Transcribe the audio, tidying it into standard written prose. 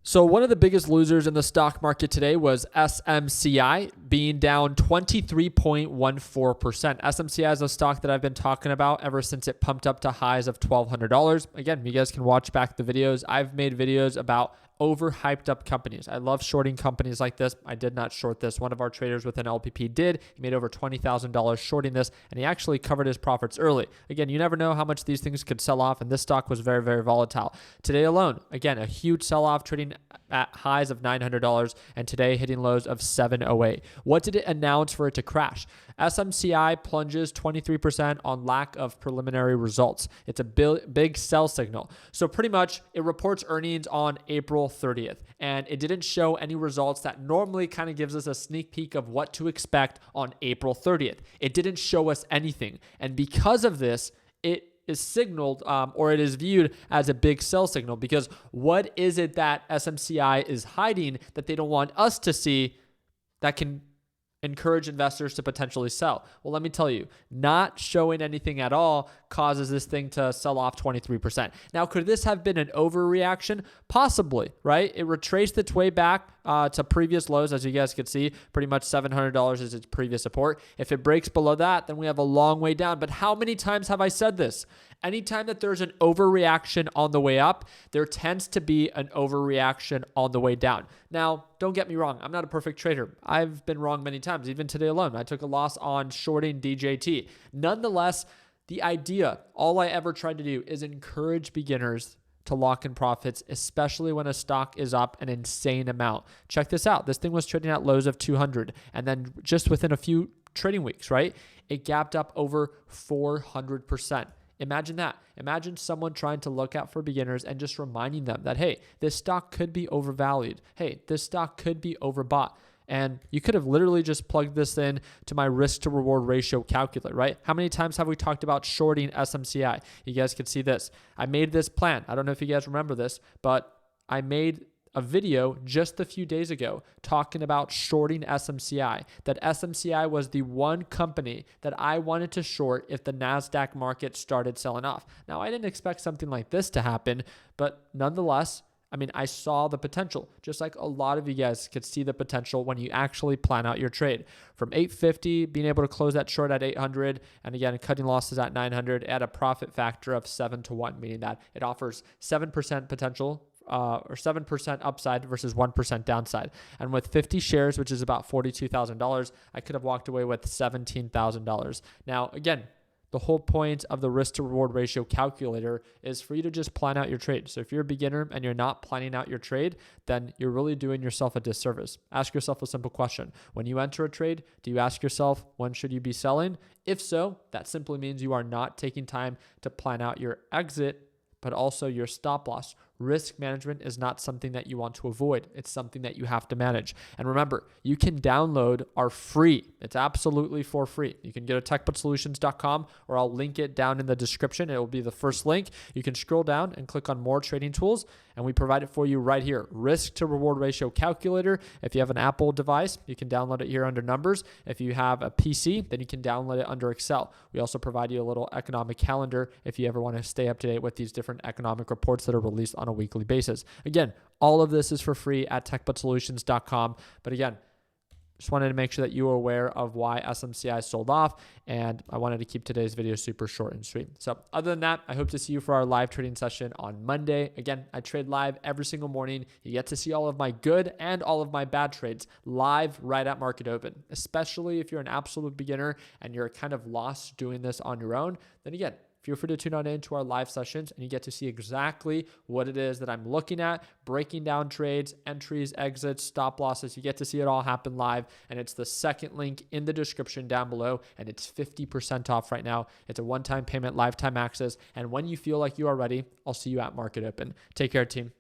So one of the biggest losers in the stock market today was SMCI, being down 23.14%. SMCI is a stock that I've been talking about ever since it pumped up to highs of $1,200. Again, you guys can watch back the videos. I've made videos about overhyped up companies. I love shorting companies like this. I did not short this. One of our traders within LPP did. He made over $20,000 shorting this, and he actually covered his profits early. Again, you never know how much these things could sell off, and this stock was very, very volatile. Today alone, again, a huge sell-off, trading at highs of $900, and today hitting lows of $708. What did it announce for it to crash? SMCI plunges 23% on lack of preliminary results. It's a big sell signal. So pretty much it reports earnings on April 30th, and it didn't show any results that normally kind of gives us a sneak peek of what to expect on April 30th. It didn't show us anything. And because of this, it is signaled or it is viewed as a big sell signal, because what is it that SMCI is hiding that they don't want us to see that can encourage investors to potentially sell? Well, let me tell you, not showing anything at all causes this thing to sell off 23%. Now, could this have been an overreaction? Possibly, right? It retraced its way back to previous lows, as you guys could see. Pretty much $700 is its previous support. If it breaks below that, then we have a long way down. But how many times have I said this? Anytime that there's an overreaction on the way up, there tends to be an overreaction on the way down. Now, don't get me wrong. I'm not a perfect trader. I've been wrong many times, even today alone. I took a loss on shorting DJT. Nonetheless, the idea, all I ever tried to do is encourage beginners to lock in profits, especially when a stock is up an insane amount. Check this out. This thing was trading at lows of 200, and then just within a few trading weeks, right, it gapped up over 400%. Imagine that. Imagine someone trying to look out for beginners and just reminding them that, hey, this stock could be overvalued. Hey, this stock could be overbought. And you could have literally just plugged this in to my risk to reward ratio calculator, right? How many times have we talked about shorting SMCI? You guys can see this. I made this plan. I don't know if you guys remember this, but I made a video just a few days ago talking about shorting SMCI, that SMCI was the one company that I wanted to short if the NASDAQ market started selling off. Now, I didn't expect something like this to happen, but nonetheless, I mean, I saw the potential, just like a lot of you guys could see the potential when you actually plan out your trade. From 850, being able to close that short at 800, and again, cutting losses at 900 at a profit factor of 7-to-1, meaning that it offers 7% potential or 7% upside versus 1% downside. And with 50 shares, which is about $42,000, I could have walked away with $17,000. Now, again, the whole point of the risk to reward ratio calculator is for you to just plan out your trade. So if you're a beginner and you're not planning out your trade, then you're really doing yourself a disservice. Ask yourself a simple question. When you enter a trade, do you ask yourself, when should you be selling? If so, that simply means you are not taking time to plan out your exit, but also your stop loss. Risk management is not something that you want to avoid. It's something that you have to manage. And remember, you can download our free. It's absolutely for free. You can go to techbutsolutions.com, or I'll link it down in the description. It will be the first link. You can scroll down and click on more trading tools, and we provide it for you right here. Risk to reward ratio calculator. If you have an Apple device, you can download it here under numbers. If you have a PC, then you can download it under Excel. We also provide you a little economic calendar if you ever want to stay up to date with these different economic reports that are released on a weekly basis. Again, all of this is for free at techbutsolutions.com. But again, just wanted to make sure that you were aware of why SMCI sold off, and I wanted to keep today's video super short and sweet. So other than that, I hope to see you for our live trading session on Monday. Again, I trade live every single morning. You get to see all of my good and all of my bad trades live right at market open, especially if you're an absolute beginner and you're kind of lost doing this on your own. Then again, feel free to tune on in to our live sessions, and you get to see exactly what it is that I'm looking at, breaking down trades, entries, exits, stop losses. You get to see it all happen live, and it's the second link in the description down below, and it's 50% off right now. It's a one-time payment, lifetime access, and when you feel like you are ready, I'll see you at market open. Take care, team.